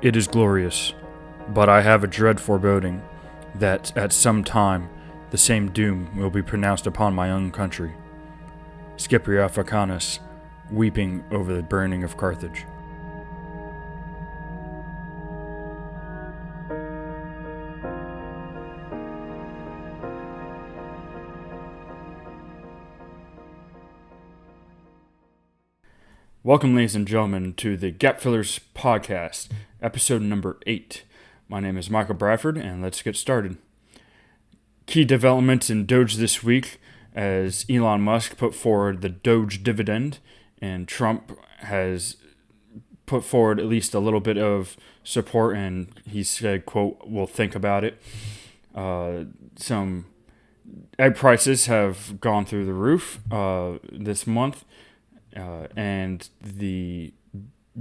It is glorious, but I have a dread foreboding that at some time the same doom will be pronounced upon my own country. Scipio Africanus, weeping over the burning of Carthage. Welcome, ladies and gentlemen, to the GapFillers podcast, episode number 8. My name is Michael Bradford, and let's get started. Key developments in DOGE this week, as Elon Musk put forward the DOGE Dividend, and Trump has put forward at least a little bit of support, and he said, quote, "we'll think about it." Some egg prices have gone through the roof this month. And the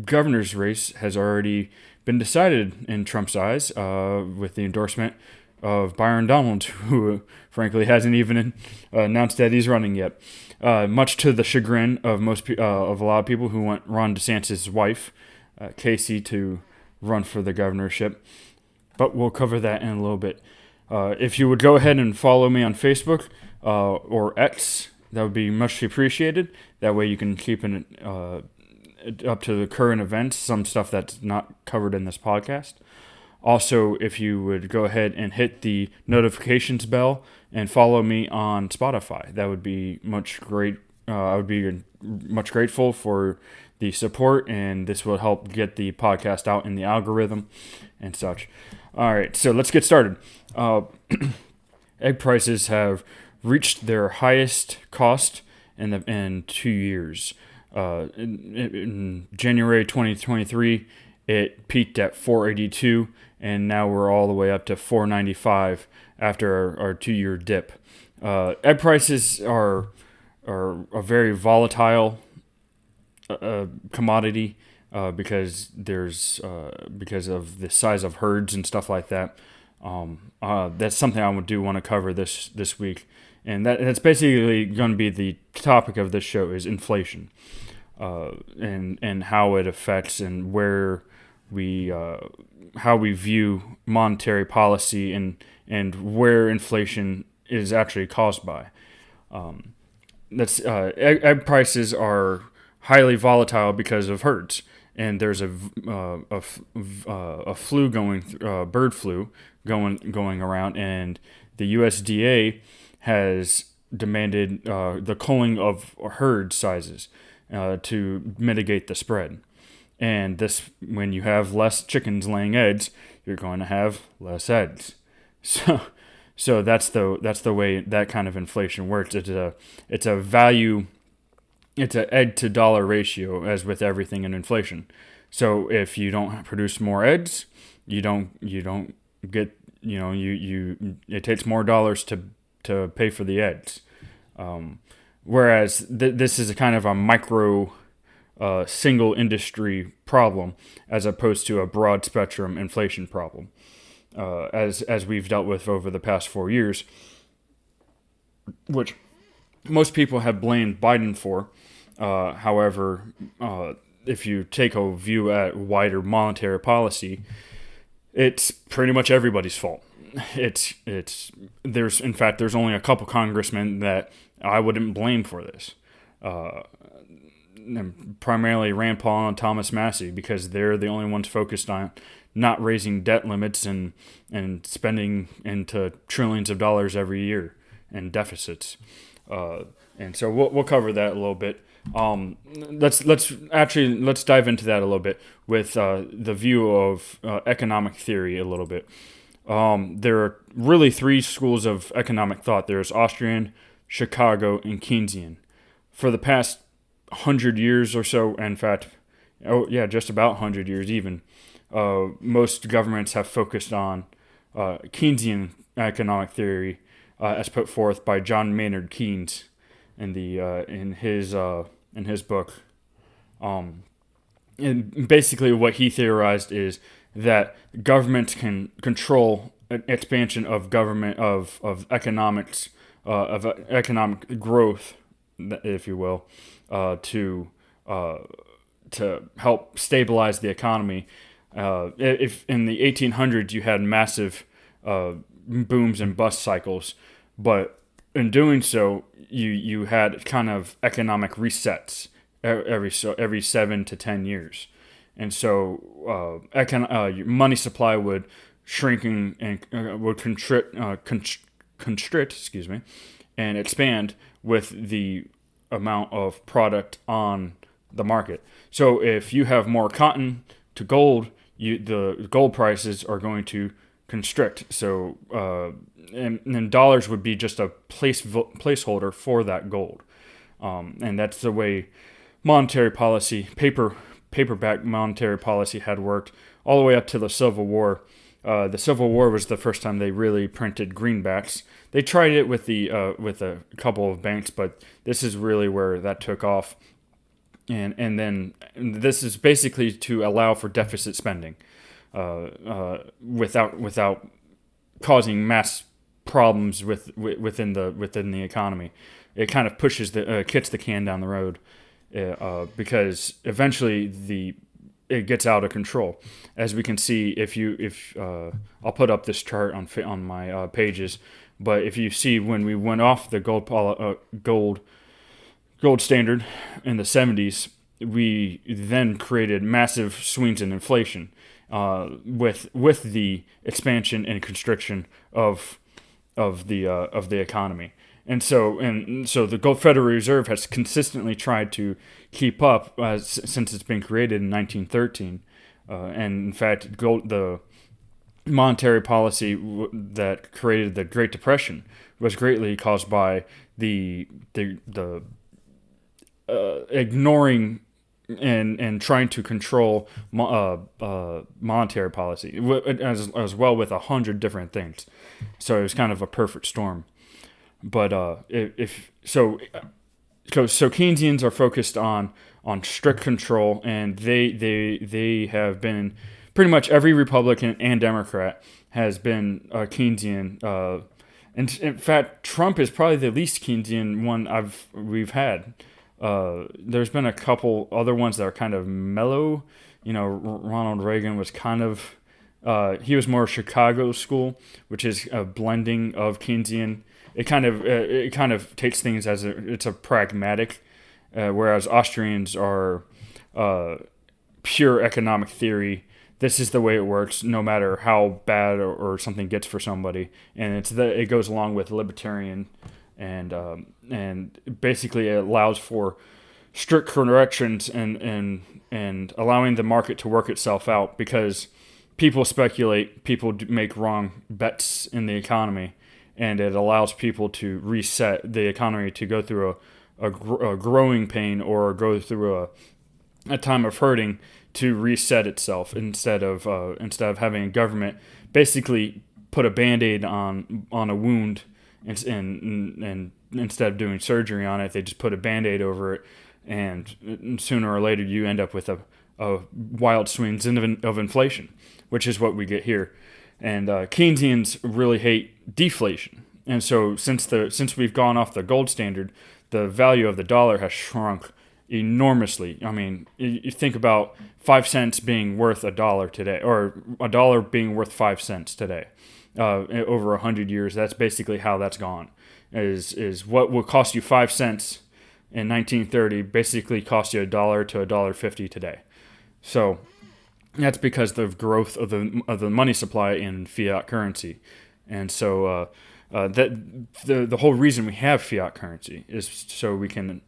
governor's race has already been decided in Trump's eyes with the endorsement of Byron, who frankly hasn't even announced that he's running yet. Much to the chagrin of of a lot of people who want Ron DeSantis' wife, Casey, to run for the governorship. But we'll cover that in a little bit. If you would go ahead and follow me on Facebook or X, that would be much appreciated. That way you can keep it up to the current events, some stuff that's not covered in this podcast. Also, if you would go ahead and hit the notifications bell and follow me on Spotify, that would be much great. I would be much grateful for the support, and this will help get the podcast out in the algorithm and such. All right, so let's get started. Egg prices have reached their highest cost in 2 years. In January 2023, it peaked at $4.82, and now we're all the way up to $4.95 after our 2-year dip. Egg prices are a very volatile commodity because of the size of herds and stuff like that. That's something I want to cover this week. And that's basically going to be the topic of this show is inflation, and how it affects and how we view monetary policy and where inflation is actually caused by. Egg prices are highly volatile because of herds, and there's a flu bird flu going around, and the USDA has demanded the culling of herd sizes to mitigate the spread. And this, when you have less chickens laying eggs, you're going to have less eggs. So that's the way that kind of inflation works. It's an egg to dollar ratio, as with everything in inflation. So if you don't produce more eggs, you don't get, it takes more dollars to pay for the eggs. Whereas this is a kind of a micro single industry problem as opposed to a broad spectrum inflation problem, as we've dealt with over the past 4 years, which most people have blamed Biden for. However, if you take a view at wider monetary policy, it's pretty much everybody's fault. There's only a couple congressmen that I wouldn't blame for this. Primarily Rand Paul and Thomas Massie, because they're the only ones focused on not raising debt limits and spending into trillions of dollars every year and deficits. And so we'll cover that a little bit. Let's dive into that a little bit with the view of economic theory a little bit. There are really 3 schools of economic thought. There's Austrian, Chicago, and Keynesian. For the past 100 years or so, in fact, just about 100 years even, most governments have focused on Keynesian economic theory as put forth by John Maynard Keynes in his book. And basically what he theorized is that governments can control an expansion of government of economics of economic growth, if you will, to help stabilize the economy If in the 1800s you had massive booms and bust cycles, but in doing so, you had kind of economic resets every 7 to 10 years, and so your money supply would shrinking and would constrict, excuse me, and expand with the amount of product on the market. So if you have more cotton to gold, the gold prices are going to constrict. So and then dollars would be just a placeholder for that gold, and that's the way monetary policy, paperback monetary policy had worked all the way up to the Civil War. The Civil War was the first time they really printed greenbacks. They tried it with a couple of banks, but this is really where that took off. And this is basically to allow for deficit spending, without causing mass problems within the economy. It kind of kicks the can down the road, because eventually it gets out of control. As we can see, if I'll put up this chart on my pages, but if you see when we went off the gold standard in the 70s, we then created massive swings in inflation, with the expansion and constriction of the economy. And so the Federal Reserve has consistently tried to keep up since it's been created in 1913. And in fact, the monetary policy that created the Great Depression was greatly caused by the ignoring and trying to control monetary policy, as well with 100 different things. So it was kind of a perfect storm. But so Keynesians are focused on strict control, and they have been pretty much every Republican and Democrat has been Keynesian. And in fact, Trump is probably the least Keynesian one we've had. There's been a couple other ones that are kind of mellow. Ronald Reagan was kind of he was more Chicago school, which is a blending of Keynesian. It kind of takes things as it's a pragmatic, whereas Austrians are pure economic theory. This is the way it works, no matter how bad or something gets for somebody, and it goes along with libertarian, and basically it allows for strict corrections and allowing the market to work itself out, because people speculate, people make wrong bets in the economy. And it allows people to reset the economy to go through a growing pain or go through a time of hurting to reset itself, instead of having a government basically put a Band-Aid on a wound, and instead of doing surgery on it, they just put a Band-Aid over it, and sooner or later you end up with a wild swings of inflation, which is what we get here. And Keynesians really hate deflation, and so since we've gone off the gold standard, the value of the dollar has shrunk enormously. I mean, you think about 5 cents being worth $1 today, or $1 being worth 5 cents today. Over 100 years, that's basically how that's gone. Is what would cost you 5 cents in 1930 basically cost you $1 to $1.50 today. So that's because of the growth of the money supply in fiat currency, and so that the whole reason we have fiat currency is so we can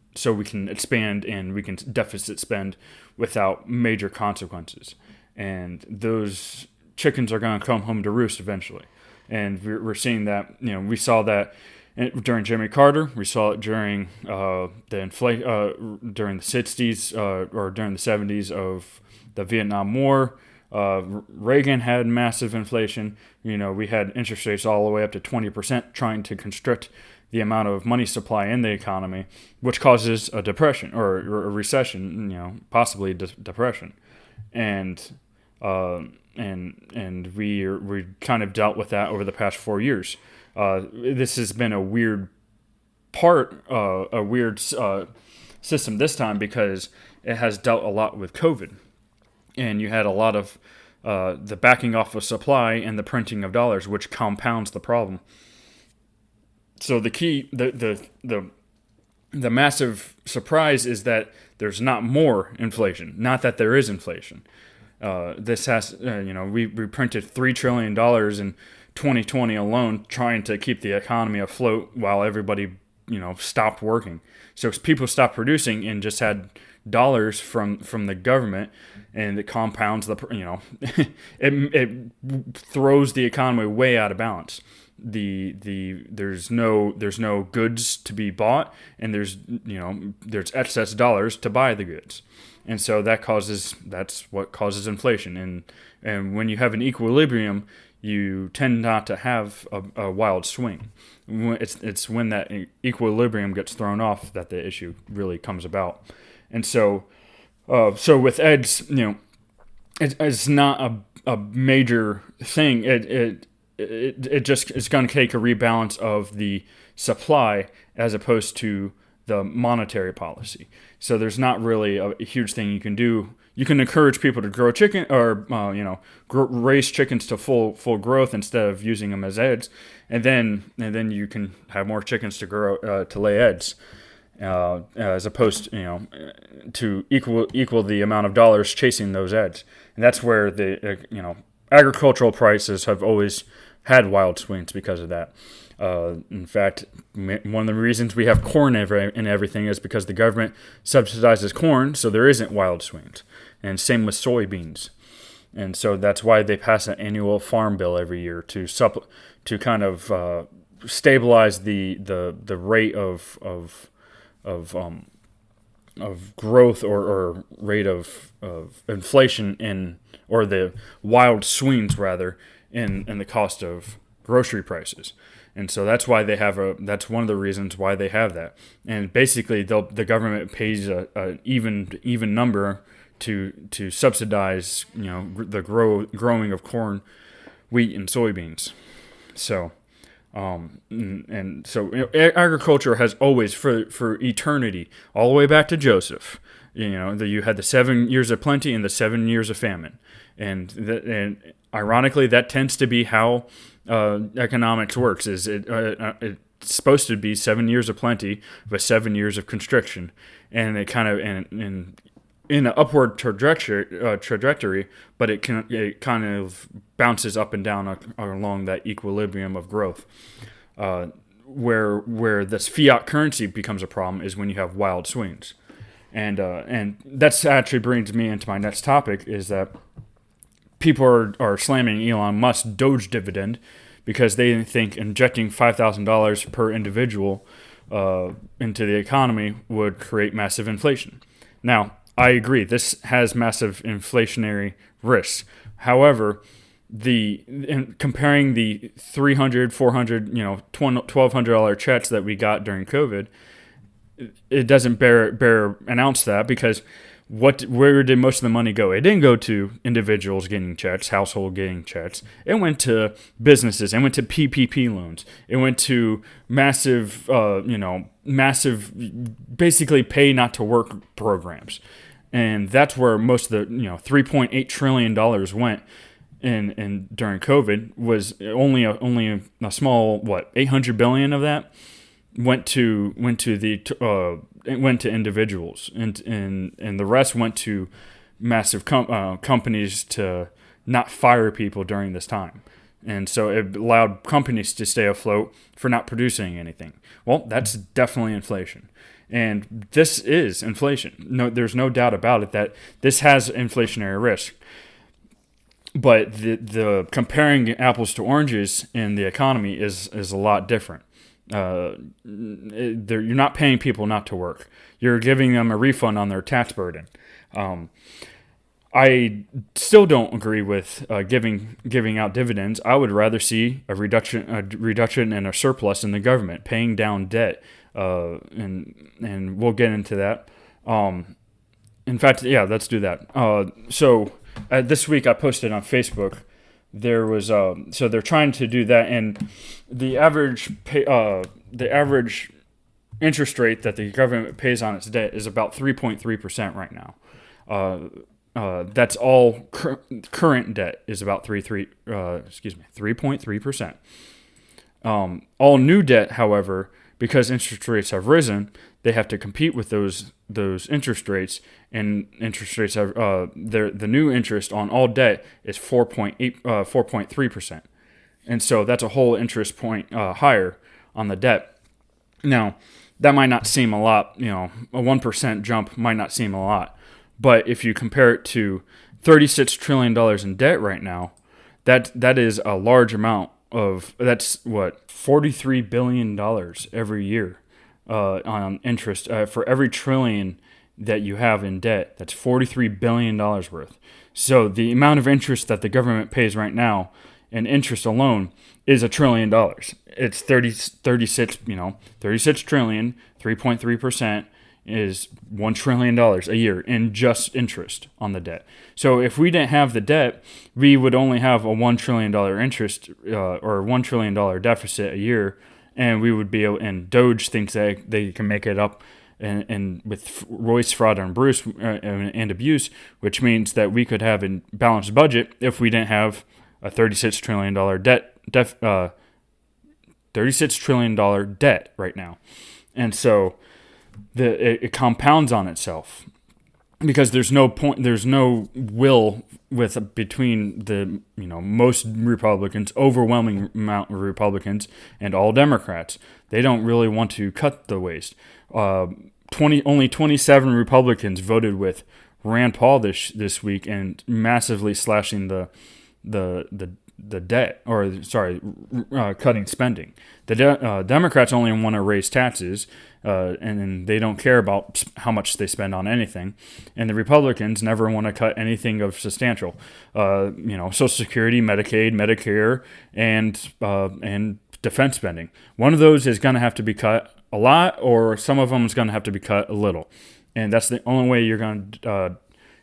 expand and we can deficit spend without major consequences, and those chickens are going to come home to roost eventually, and we're seeing that. We saw that during Jimmy Carter, we saw it during during the 60s or during the 70s of the Vietnam War. Reagan had massive inflation. We had interest rates all the way up to 20%, trying to constrict the amount of money supply in the economy, which causes a depression or a recession, possibly depression. And we kind of dealt with that over the past 4 years. This has been a weird system this time, because it has dealt a lot with COVID. And you had a lot of the backing off of supply and the printing of dollars, which compounds the problem. So the key, the massive surprise is that there's not more inflation, not that there is inflation. This has, we printed $3 trillion in 2020 alone, trying to keep the economy afloat while everybody, stopped working. So people stopped producing and just had dollars from the government, and it compounds it throws the economy way out of balance. There's no goods to be bought, and there's excess dollars to buy the goods, and so that's what causes inflation. And when you have an equilibrium, you tend not to have a wild swing. It's when that equilibrium gets thrown off that the issue really comes about. And so with EDS, it's not a major thing. It just is going to take a rebalance of the supply as opposed to the monetary policy. So there's not really a huge thing you can do. You can encourage people to grow chicken or raise chickens to full growth instead of using them as eggs, and then you can have more chickens to grow to lay eggs, as opposed to equal the amount of dollars chasing those eggs. And that's where the agricultural prices have always had wild swings because of that. In fact, one of the reasons we have corn and everything is because the government subsidizes corn, so there isn't wild swings. And same with soybeans. And so that's why they pass an annual farm bill every year to kind of stabilize the rate of growth or rate of inflation or the wild swings rather in the cost of grocery prices. And so that's why that's one of the reasons why they have that. And basically the government pays an even number to subsidize the growing of corn, wheat, and soybeans. So agriculture has always for eternity, all the way back to Joseph, you had the 7 years of plenty and the 7 years of famine, and ironically that tends to be how economics works. Is it's supposed to be 7 years of plenty but 7 years of constriction, and it kind of and in an upward trajectory, but it kind of bounces up and down along that equilibrium of growth. Where this fiat currency becomes a problem is when you have wild swings, and that's actually brings me into my next topic, is that people are slamming Elon Musk's DOGE dividend because they think injecting $5,000 per individual into the economy would create massive inflation. Now, I agree. This has massive inflationary risks. However, comparing the $300, $400, $1,200 checks that we got during COVID, it doesn't bear an ounce that, because where did most of the money go? It didn't go to individuals getting checks, household getting checks. It went to businesses. It went to PPP loans. It went to massive, basically pay not to work programs. And that's where most of the, $3.8 trillion went in during COVID. Was only a small, $800 billion of that went to individuals, and the rest went to massive companies to not fire people during this time. And so it allowed companies to stay afloat for not producing anything. Well, that's definitely inflation. And this is inflation. No, there's no doubt about it that this has inflationary risk. But the comparing apples to oranges in the economy is a lot different. You're not paying people not to work. You're giving them a refund on their tax burden. I still don't agree with giving out dividends. I would rather see a reduction and a surplus in the government, paying down debt. And we'll get into that. In fact, yeah, let's do that. So this week I posted on Facebook. There was so they're trying to do that, and the average interest rate that the government pays on its debt is about 3.3% right now. That's all current debt is about 3.3%. All new debt, however, because interest rates have risen, they have to compete with those interest rates, and interest rates have the new interest on all debt is 4.3%, and so that's a whole interest point higher on the debt. Now, that might not seem a lot, a 1% jump might not seem a lot, but if you compare it to $36 trillion in debt right now, that is a large amount that's what, $43 billion every year on interest. For every trillion that you have in debt, that's $43 billion worth. So the amount of interest that the government pays right now in interest alone is $1 trillion. It's 36 trillion, 3.3% is $1 trillion a year in just interest on the debt. So if we didn't have the debt, we would only have a $1 trillion interest or $1 trillion deficit a year, and we would be able, and DOGE thinks that they can make it up and with Royce, fraud, and abuse, which means that we could have a balanced budget if we didn't have a $36 trillion $36 trillion debt right now. And so it compounds on itself because there's no will between the most Republicans, overwhelming amount of Republicans, and all Democrats. They don't really want to cut the waste. Only 27 Republicans voted with Rand Paul this week and massively slashing the debt, cutting spending. The Democrats only want to raise taxes, and they don't care about how much they spend on anything. And the Republicans never want to cut anything of substantial. Social Security, Medicaid, Medicare, and defense spending. One of those is going to have to be cut a lot, or some of them is going to have to be cut a little. And that's the only way you're going to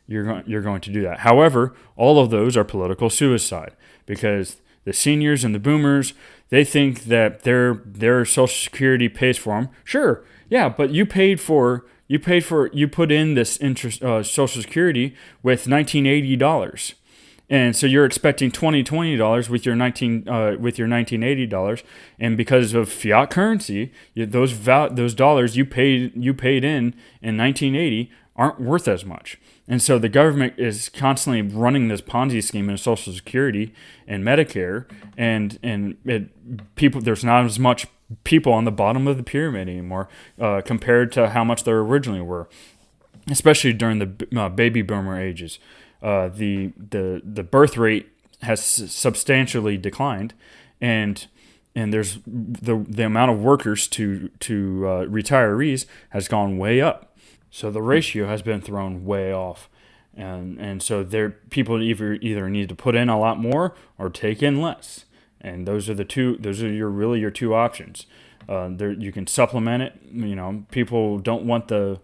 do that. However, all of those are political suicide because the seniors and the boomers, they think that their Social Security pays for them. Sure, yeah, but you put in this interest Social Security with $1980, and so you're expecting $20 with your $1980, and because of fiat currency, those dollars you paid in 1980 aren't worth as much. And so the government is constantly running this Ponzi scheme in Social Security and Medicare, and there's not as much people on the bottom of the pyramid anymore compared to how much there originally were, especially during the baby boomer ages. The birth rate has substantially declined, and there's the amount of workers to retirees has gone way up. So the ratio has been thrown way off, and so people either need to put in a lot more or take in less, and those are your two options. You can supplement it. People don't want the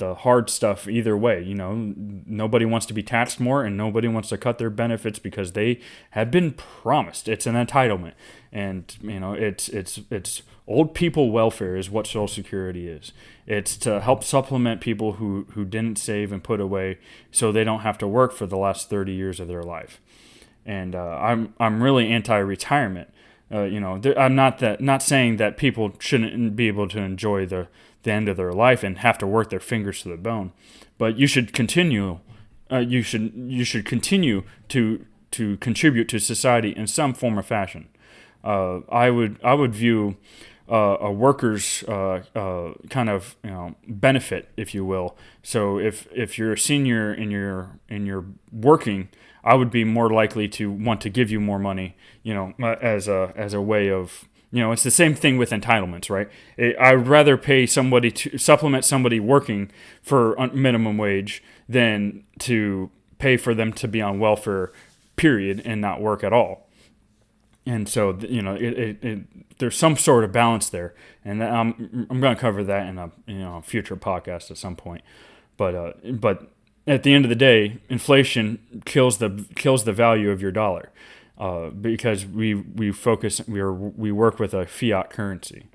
hard stuff either way. Nobody wants to be taxed more, and nobody wants to cut their benefits because they have been promised. It's an entitlement, and it's old people welfare is what Social Security is. It's to help supplement people who didn't save and put away, so they don't have to work for the last 30 years of their life. And I'm really anti-retirement. I'm not saying that people shouldn't be able to enjoy the end of their life and have to work their fingers to the bone, but you should continue. You should continue to contribute to society in some form or fashion. I would view a worker's kind of benefit, if you will. So if you're a senior and you're working, I would be more likely to want to give you more money, as a way of, it's the same thing with entitlements, right? I would rather pay somebody to supplement somebody working for minimum wage than to pay for them to be on welfare, period, and not work at all. And so, there's some sort of balance there, and I'm going to cover that in a future podcast at some point. But at the end of the day, inflation kills the value of your dollar, because we work with a fiat currency,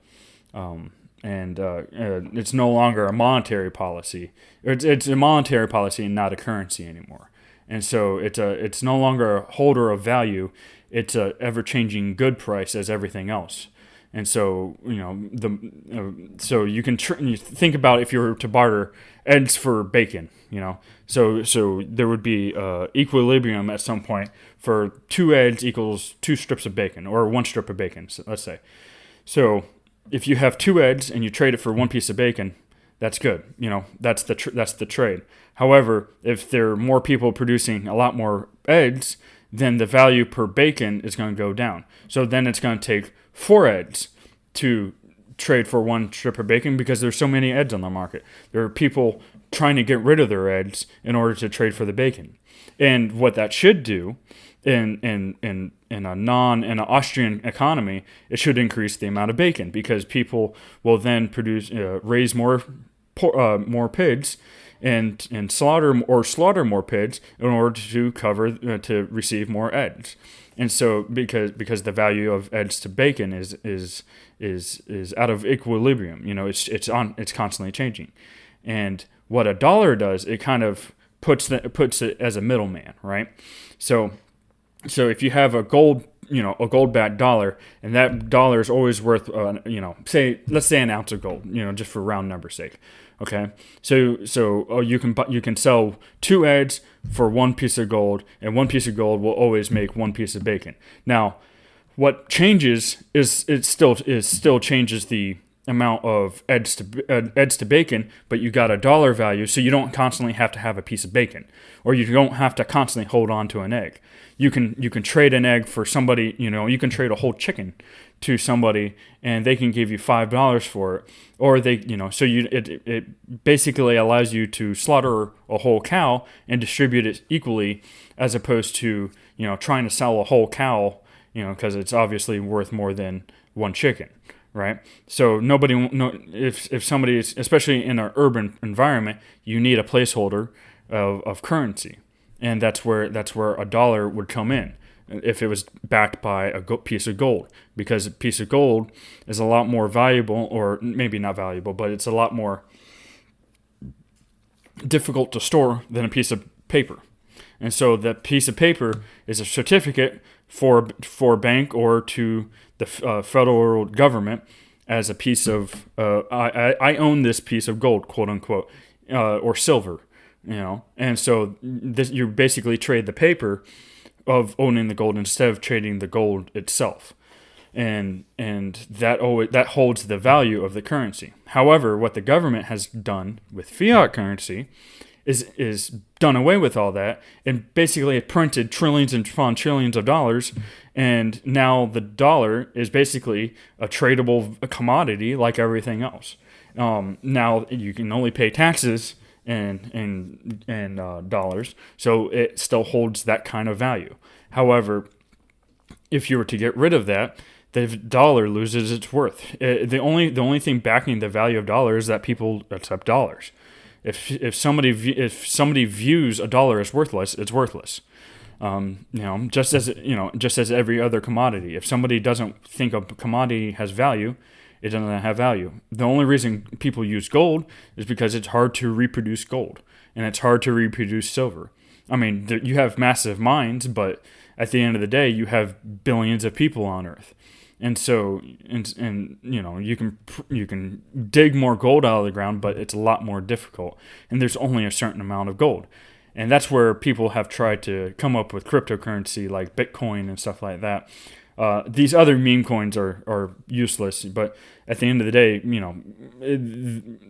it's no longer a monetary policy. It's a monetary policy and not a currency anymore. And so it's no longer a holder of value. It's a ever changing good price as everything else. And so so you can you think about if you were to barter eggs for bacon. So there would be equilibrium at some point for 2 eggs equals 2 strips of bacon, or 1 strip of bacon. So let's say. So if you have 2 eggs and you trade it for 1 piece of bacon, that's good. That's the trade. However, if there are more people producing a lot more eggs, then the value per bacon is going to go down. So then it's going to take 4 eggs to trade for 1 strip of bacon because there's so many eggs on the market. There are people trying to get rid of their eggs in order to trade for the bacon. And what that should do in an Austrian economy, it should increase the amount of bacon because people will then raise more pigs and slaughter more pigs in order to to receive more eggs. And so because the value of eggs to bacon is out of equilibrium, it's constantly changing. And what a dollar does, it kind of puts it as a middleman, right? So if you have a gold-backed dollar, and that dollar is always worth, let's say an ounce of gold, just for round number sake, okay? So you can sell 2 eggs for 1 piece of gold, and 1 piece of gold will always make 1 piece of bacon. Now, what changes is it still changes the amount of eggs to bacon, but you got a dollar value, so you don't constantly have to have a piece of bacon, or you don't have to constantly hold on to an egg. You can trade an egg for somebody. You can trade a whole chicken to somebody, and they can give you $5 for it, or it basically allows you to slaughter a whole cow and distribute it equally, as opposed to trying to sell a whole cow, because it's obviously worth more than 1 chicken. Right. So if somebody is, especially in an urban environment, you need a placeholder of currency, and that's where a dollar would come in if it was backed by a piece of gold, because a piece of gold is a lot more valuable, or maybe not valuable, but it's a lot more difficult to store than a piece of paper. And so that piece of paper is a certificate for a bank or to the federal government as a piece of I own this piece of gold, quote unquote, or silver, and so you basically trade the paper of owning the gold instead of trading the gold itself, and that holds the value of the currency. However, what the government has done with fiat currency is done away with all that, and basically it printed trillions and upon trillions of dollars, and now the dollar is basically a tradable commodity like everything else. Now you can only pay taxes in dollars, so it still holds that kind of value. However, if you were to get rid of that, the dollar loses its worth. The only thing backing the value of dollars is that people accept dollars. If somebody views a dollar as worthless, it's worthless. Just as every other commodity. If somebody doesn't think a commodity has value, it doesn't have value. The only reason people use gold is because it's hard to reproduce gold, and it's hard to reproduce silver. I mean, you have massive mines, but at the end of the day, you have billions of people on Earth. And so, you can dig more gold out of the ground, but it's a lot more difficult. And there's only a certain amount of gold. And that's where people have tried to come up with cryptocurrency like Bitcoin and stuff like that. These other meme coins are useless, but at the end of the day,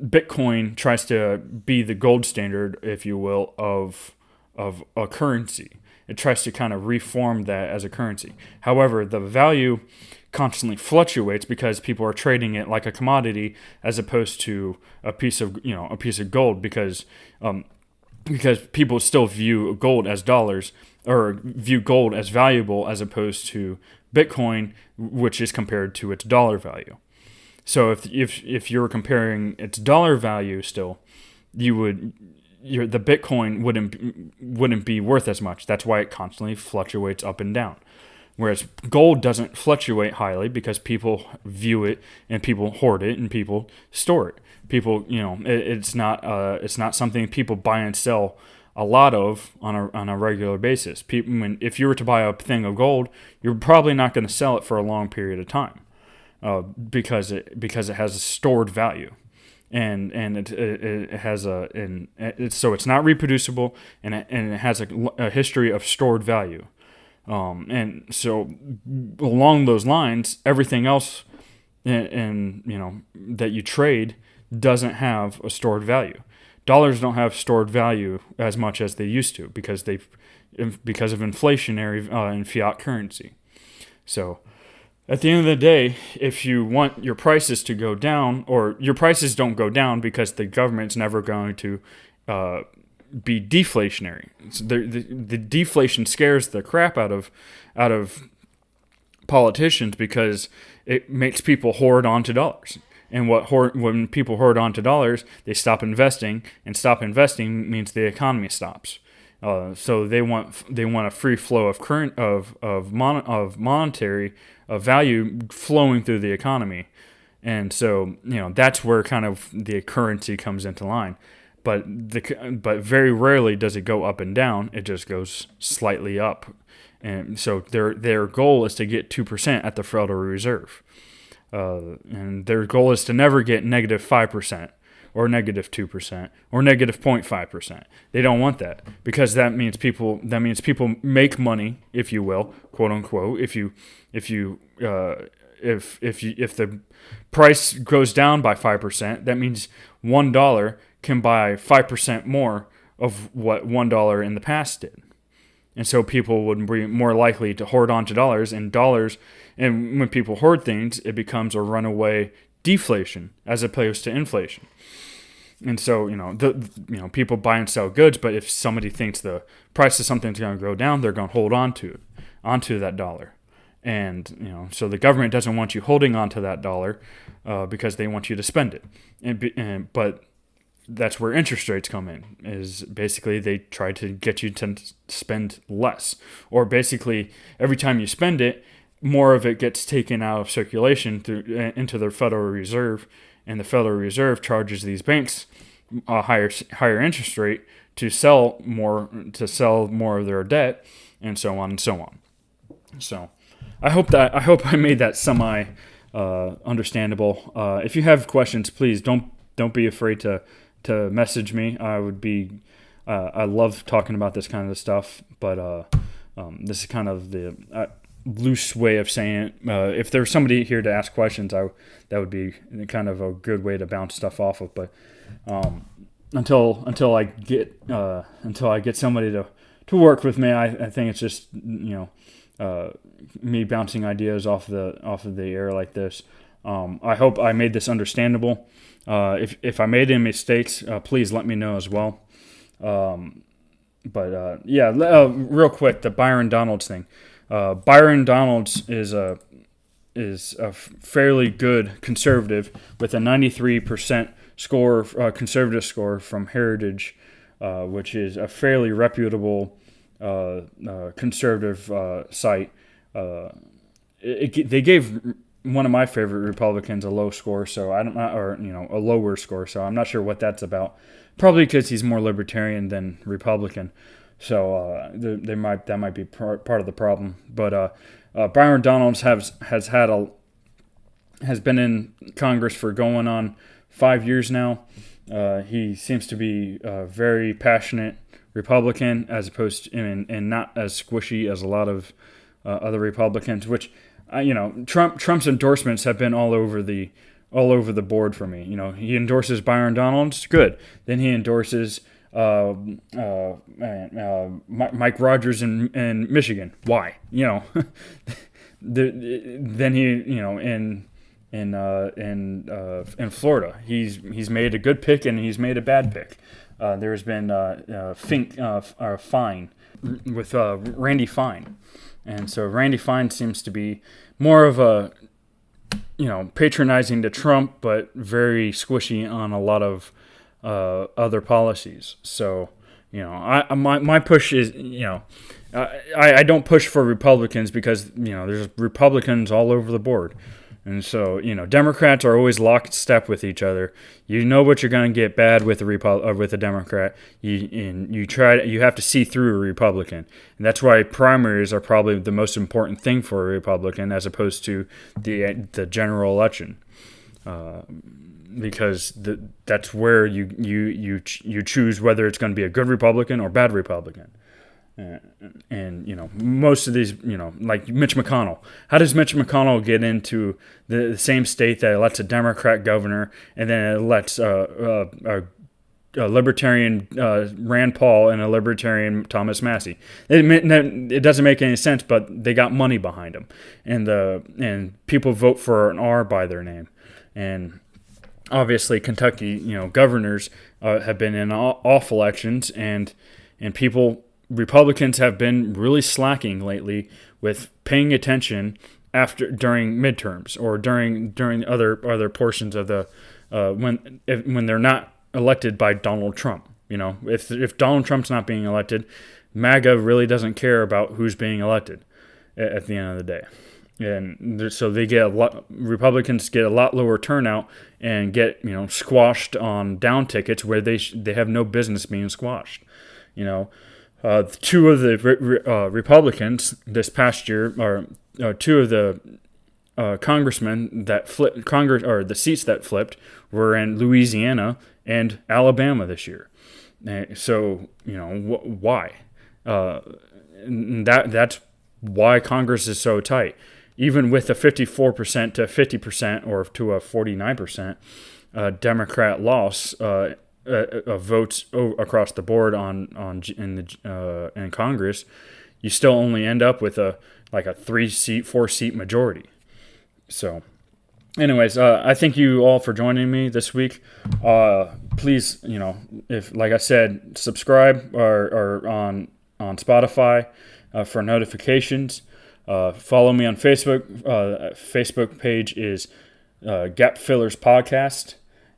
Bitcoin tries to be the gold standard, if you will, of a currency. It tries to kind of reform that as a currency. However, the value constantly fluctuates because people are trading it like a commodity as opposed to a piece of gold, because people still view gold as dollars, or view gold as valuable, as opposed to Bitcoin, which is compared to its dollar value. So if you're comparing its dollar value still, the Bitcoin wouldn't be worth as much. That's why it constantly fluctuates up and down. Whereas gold doesn't fluctuate highly because people view it and people hoard it and people store it. People, it's not something people buy and sell a lot of on a regular basis. If you were to buy a thing of gold, you're probably not going to sell it for a long period of time, because it has a stored value, and it has so it's not reproducible, and it has a history of stored value, and so along those lines, everything else, that you trade doesn't have a stored value. Dollars don't have stored value as much as they used to because of inflationary and fiat currency. So at the end of the day, if you want your prices to go down, or your prices don't go down because the government's never going to be deflationary. So the deflation scares the crap out of politicians because it makes people hoard onto dollars. And when people hoard onto dollars, they stop investing, and stop investing means the economy stops. So they want a free flow of monetary value flowing through the economy, and so that's where kind of the currency comes into line. But very rarely does it go up and down. It just goes slightly up, and so their goal is to get 2% at the Federal Reserve. And their goal is to never get negative 5% or negative 2% or negative 0.5%. They don't want that because that means people make money, if you will, quote unquote. If the price goes down by 5%, that means $1 can buy 5% more of what $1 in the past did. And so people would be more likely to hoard onto dollars, and when people hoard things, it becomes a runaway deflation as opposed to inflation. And so, people buy and sell goods, but if somebody thinks the price of something's going to go down, they're going to hold onto that dollar. And, so the government doesn't want you holding onto that dollar because they want you to spend it. But that's where interest rates come in, is basically they try to get you to spend less. Or basically every time you spend it, more of it gets taken out of circulation into the Federal Reserve, and the Federal Reserve charges these banks a higher interest rate to sell more of their debt, and so on and so on. So I hope I made that semi understandable. If you have questions, please don't be afraid to message me. I love talking about this kind of stuff, but this is kind of the loose way of saying it. If there's somebody here to ask questions, that would be kind of a good way to bounce stuff off of. But until I get somebody to work with me, I think it's just me bouncing ideas off of the air like this. I hope I made this understandable. If I made any mistakes, please let me know as well. Real quick, the Byron Donalds thing. Byron Donalds is a fairly good conservative with a 93% score, conservative score from Heritage, which is a fairly reputable conservative site. They gave one of my favorite Republicans a low score, so I don't know, or a lower score, so I'm not sure what that's about. Probably because he's more libertarian than Republican, so that might be part of the problem. But Byron Donalds has been in Congress for going on 5 years now. He seems to be a very passionate Republican, as opposed to, and not as squishy as a lot of other Republicans, which. Trump's endorsements have been all over the board for me. He endorses Byron Donalds, good. Then he endorses Mike Rogers in Michigan. Why? Then he, in Florida, he's made a good pick and he's made a bad pick. There's been Fine with Randy Fine. And so Randy Fine seems to be more of a, patronizing to Trump, but very squishy on a lot of other policies. So My push is, I don't push for Republicans because, there's Republicans all over the board. And so, Democrats are always lockstep with each other. You know what you're going to get bad with with a Democrat. You have to see through a Republican, and that's why primaries are probably the most important thing for a Republican as opposed to the general election, because that's where you choose whether it's going to be a good Republican or bad Republican. And most of these, like Mitch McConnell. How does Mitch McConnell get into the same state that elects a Democrat governor and then it elects a libertarian Rand Paul and a libertarian Thomas Massey? It doesn't make any sense, but they got money behind them, and people vote for an R by their name. And obviously, Kentucky, governors have been in off elections, and Republicans have been really slacking lately with paying attention during midterms or during other portions of the when they're not elected by Donald Trump. If Donald Trump's not being elected, MAGA really doesn't care about who's being elected at the end of the day. And so Republicans get a lot lower turnout and get squashed on down tickets where they have no business being squashed. Two of the Republicans this past year, or two of the congressmen that flipped the seats that flipped were in Louisiana and Alabama this year. So why? That's why Congress is so tight. Even with a 54% to 50% or to a 49% Democrat loss. Votes across the board in Congress, you still only end up with a 4-seat majority. So, anyways, I thank you all for joining me this week. Please, if like I said, subscribe or on Spotify for notifications. Follow me on Facebook. Facebook page is GapFillers Podcast.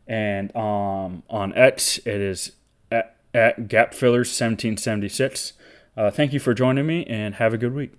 And on X, it is at GapFillers 1776. Thank you for joining me, and have a good week.